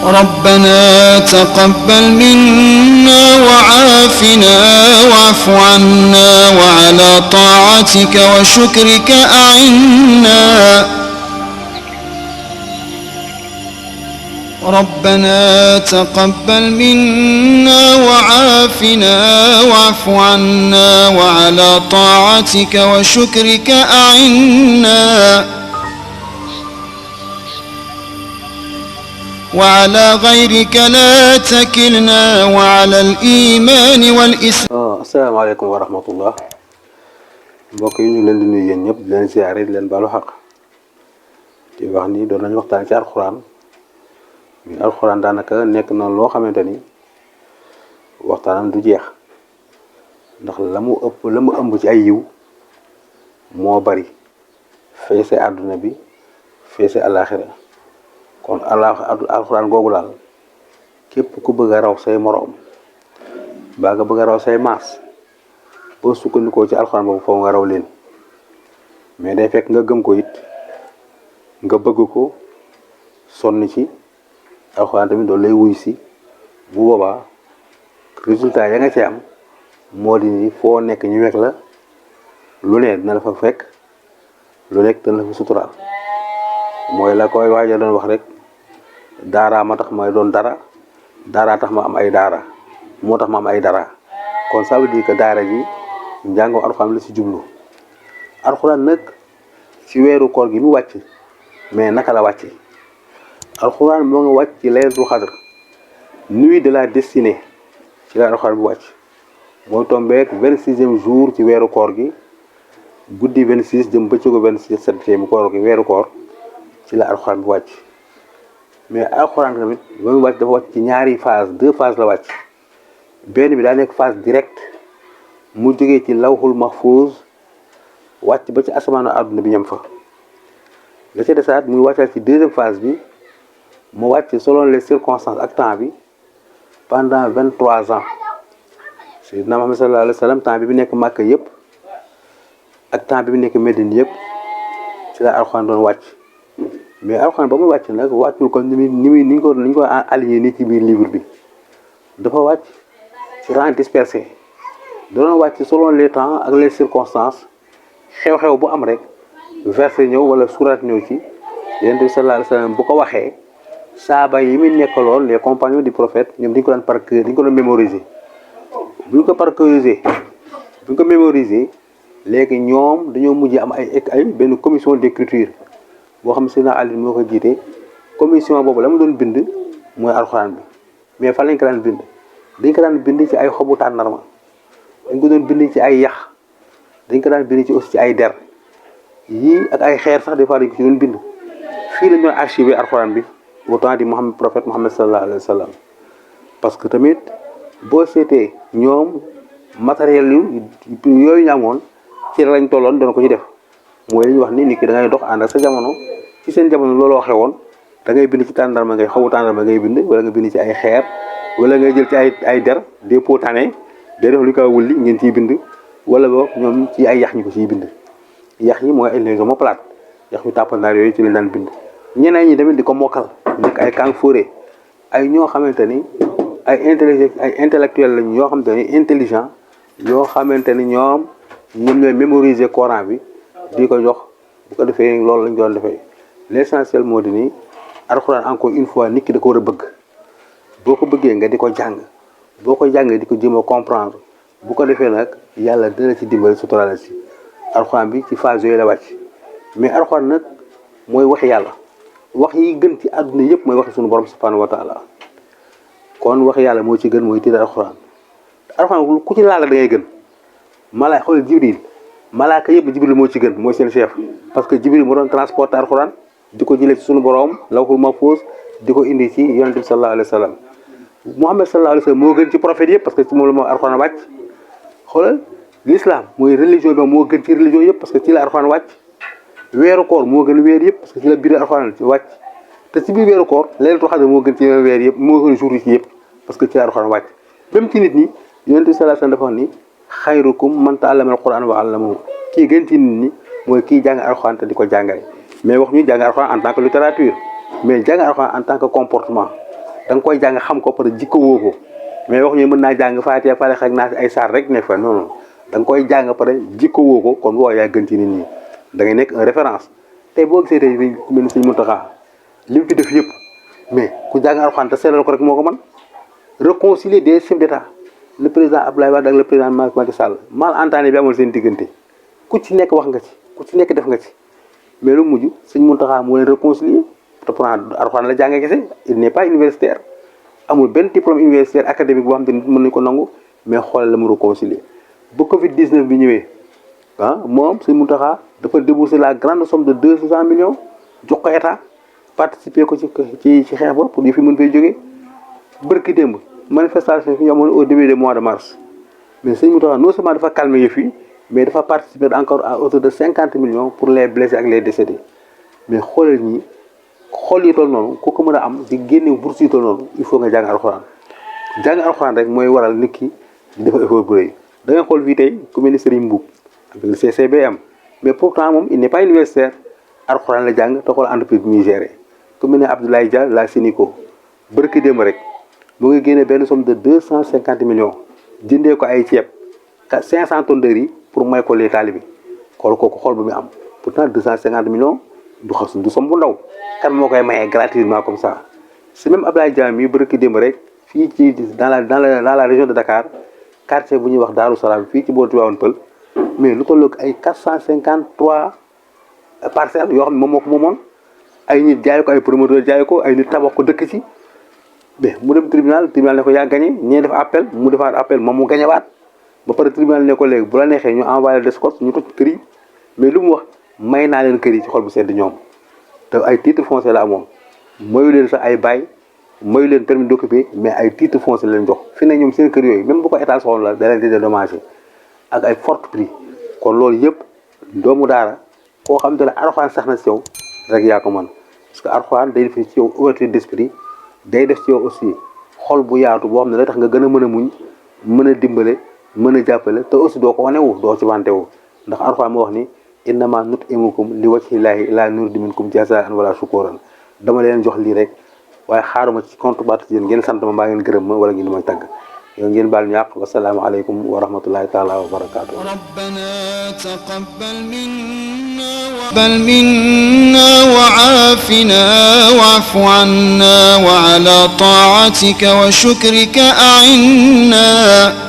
ربنا تقبل منا وعافنا واعف عنا وعلى طاعتك وشكرك أعنا. ربنا تقبل منا وعافنا واعف عنا وعلى طاعتك وشكرك أعنا. وعلى غيرك لا تكلنا وعلى الإيمان والإسلام. السلام عليكم ورحمة الله. mbokk yi ñu leen di nuyu yéen ñëpp di leen siyaare di leen baalu xaq di wax ni doon nañu waxtaan ci alxuraan mi alxuraan daanaka nekk na loo xamante ni waxtaanam du jeex ndax la mu ëmb ci ay yiw moo bari feese àdduna bi feese alaaxira kon alxuraan googu laal képp ku bëgg a raw say moroom baa nga bëgg a raw say maas boo sukkandikoo ci alxuraan boobu foofu nga raw leen mais day fekk nga gëm ko it nga bëgg ko sonn ci alxuraan tamit doon lay wuy si bu boobaa résultat ya nga ci am moo di ni foo nekk ñu wekk la lu ne dina la fa fekk lu nekk dina la fa suturaal mooy la koy waaja doon wax rek daaraa ma tax may doon dara daaraa tax ma am ay daara moo tax ma am ay dara kon ça veut dire que daara ji njàngoo alxuraan la ci jublu alxuraan nag ci weeru koor gi mu wàcc mais naka la wàcc alxuraan moo nga wàcc ci laylatul xadr nuit de la destinée ci la alxuraan bu wàcc mooy tombeek 26e jour ci weeru koor gi guddi 26 jëm bëccëgu 27 mu koor gi weeru koor ci la alxuraan bu wàcc mais alxuraan tamit ba mu wàcc dafa wàcc ci ñaari phase 2 phases la wàcc benn bi daa nekk phase direct mu jógee ci lawhul mahfuz wàcc ba ci asamaanu àdduna bi ñam fa la ca desaat muy wàccal ci deuxième phase bi mu wàcc selon les circonstances ak temps bi pendant 23 ans Seydina Muhammad sallallahu alayhi wa sallam temps bi nekk Màkka yëpp ak temps bi nekk Médine yëpp ci la alxuraan doon wàcc mais alxuraan ba muy wàcc nag wàccul ko ni ko aligné nii ci biir livre bi dafa wàcc ci rang dispersé doon wàcc selon les temps ak les circonstances xew-xew bu am rek verset ñëw wala surat ñëw ci Yonent bi sallallahu alayhi wa sallam bu ko waxee saaba yi muy nekkaloon les compagnons du prophète ñoom dañu ko daan par cœur dañu ko doon mémoriser bu ñu ko mémoriser léegi ñoom dañoo mujj am ay benn commission d'écriture boo xam ne Seydina Ali moo ko jiite commission boobu la mu doon bind mooy alxuraan bi mais fan lañ ko daan bind dañ ko daan bind ci ay xobu tàndarma dañ ko doon bind ci ay yax dañ ko daan bind ci aussi ci ay der yii ak ay xeer sax des fois dañ ko ci doon bind fii lañ doon archiver alxuraan bi au temps du prophète Muhammad sallallahu alayhi wa sallam parce que tamit boo seetee ñoom matériel yooyu ñu amoon ci lañ tolloon doon ko ci def mooy li ñuy wax ni nit ki da ngay dox ànd ak sa jamono ci seen jamono loolu waxee woon da ngay bind ci tàndarma ngay xobu tàndarma ngay bind wala nga bind ci ay xeer wala ngay jël ci ay der des pots tannés day def lu ko wulli ngeen ciy bind wala boog ñoom ci ay yax ñu ko ciy bind yax yi mooy les omoplates yax yu tàppandaar yooyu ci lañ daan bind ñeneen ñi tamit di ko mokkal nekk ay kàng fóore ay ñoo xamante ni ay intellectuel lañ yoo xamante ni intelligent yoo xamante ni ñoom ñooy mémoriser Coran bi di ko jox bu ko defee loolu lañ doon defee l'essentiel moo di ni alxuraan encore une fois nit ki da ko war a bëgg boo ko bëggee nga di ko jàng boo ko jàngee di ko jéem a comprendre bu ko defee nag yàlla dina ci dimbali suturala ci alxuraan bi ci phase yooyu la wàcc mais alxuraan nag mooy wax yàlla wax yi gën ci àdduna yëpp mooy waxi suñu borom subhanahu wa taala kon wax yàlla moo ci gën mooy téere alxuraan ku ci laal da ngay gën xool Jibril malaaka yëpp Jibril moo ci gën mooy seen chef parce que Jibril moo doon transporter alxuraan di ko jëlee ci suñu borom lawhul mahfuz di ko indi ci yonent bi sallallahu alayhi wa sallam Muhammad sallallahu alayhi wa sallam moo gën ci prophète yëpp parce que ci moom la moo alxuraan wàcc xoolal l'islam mooy religion bi moo gën ci religion yëpp parce que ci la alxuraan wàcc weeru koor moo gën weer yëpp parce que ci la biir alxuraan ci wàcc te ci biir weeru koor laylatul xadr moo gën ci weer yëpp moo gën jour yi ci yëpp parce que ci la alxuraan wàcc même ci nit ñi yonent bi sallallahu alayhi wa sallam dafa wax ni xayrukum man ta'allama alquran wa 'allamahu kii gën ci nit ñi mooy kii jàng alxuraan te di ko jàngale mais wax ñu jàng alxuraan en tant que littérature mais jàng alxuraan en tant que comportement da nga koy jàng xam ko pare jikko woo ko mais wax ñu mën naa jàng Faatiha pare xak naa ay saar rek ne fa non non da nga koy jàng pare jikko woo ko kon boo yaa gën ci nit ñi da ngay nekk un référence tey boo gisee tey ku mel ni Sëñ Mountakha li mu fi def yëpp mais ku jàng alxuraan te sellal ko rek moo ko mën réconcilier des chefs d'État le président Abdoulaye Wade ak le président Macky Sall malentendu bi amoon seen diggante ku ci nekk wax nga ci ku ci nekk def nga ci mais lu mujj Sëñ Mountakha moo leen réconcilier te pourtant alxuraan la jàngee kese il n'est pas universitaire amul benn diplôme universitaire académique boo xam te nit mën nañu ko nangu mais xoolal la mu réconcilier ba Covid 19 bi ñëwee moom Sëñ Mountakha dafa débourser la grande somme de 200 millions jox ko état participer ko ci xeex ba pour ñu fi mën fay jógee bërki démb manifestation fi ñu amoon au début du mois de mars mais Sëñ Mountakha non seulement dafa calmer yëf yi mais dafa participer encore à hauteur de 50 millions pour les blessés ak les décédés mais xoolal ñi xool yi toll noonu ku ko mën a am di génne bourse yi toll noonu il faut nga jàng alxuraan rek mooy waral nit ki di def effort bu rëy da nga xool fii tey ku mel ni Serigne Mboup avec le CCBM mais pourtant moom il n'est pas universitaire alxuraan la jàng te xool entreprise bi muy géré ku mel ne Abdoulaye Dia la Sénico bërki démb rek mu ngi génne benn somme de 250 millions jëndee ko ay ceeb 500 tonnes de riz pour may ko les talibé xool kooku xool bu mu am pourtant 250 millions du somme bu ndaw kan moo koy mayee gratuitement comme ça c'est même Abdoulaye Dia mi bërki démb rek fii ci dans la région de Dakar quartier bu ñuy wax Daaru Salaam fii ci boo Tivaouane Peulh mais lu tolloog ay 453 parcelles yoo xam ne moom moo ko moomoon ay nit jaay ko ay promoteur jaay ko ay nit tabax ko dëkk ci mais mu dem tribunal ne ko yaa gagné ñee def appel mu defaat appel moom mu gagné waat ba pare tribunal ne ko léegi bu la neexee ñu envoyé d'escorte ñu toj kër yi mais lu mu wax may naa leen kër yi ci xol bu sedd ñoom te ay titre foncier la amoon mayu leen sax ay bail mayu leen permis d'occuper mais ay titre foncier leen jox fi ne ñoom seen kër yooyu même bu ko état soxla la da leen di dédommager ak ay fort prix kon loolu yëpp doomu daara koo xam te ne alxuraan sax na si yow rek yaa ko mën parce que alxuraan day def ci yow ouverture d'esprit day def ci yow aussi xol bu yaatu boo xam ne day tax nga gën a mën a muñ mën a dimbale mën a jàppale te aussi doo ko wanewu doo ci wantewu ndax alxuraan moo wax ni innama nut'imukum li wajhillahi la nuridu minkum jazaan wala shukuran dama leen jox lii rek waaye xaaruma ci contrepartie yéen ngeen sant ma mbaa ngeen gërëm ma wala ngeen may tagg yow ngeen baal ñu àq wasalaamu aleykum wa rahmatullahi taala wa barakaatu. ربنا تقبل منا وعافنا واعف عنا وعلى طاعتك وشكرك أعنا